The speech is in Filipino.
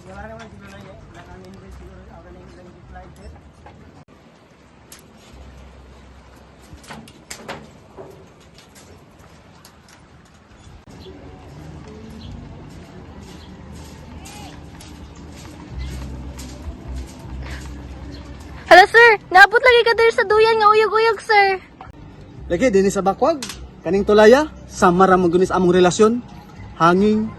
Wala naman siguro na nakangin din siguro. Ako na yung lang reply sir. Hala sir, naabot lagi ka diri sa duyan nga uyog-uyog sir. Lagi, din sa bakwag. Kaning tulaya, samara mo gunis among relasyon. Hanging.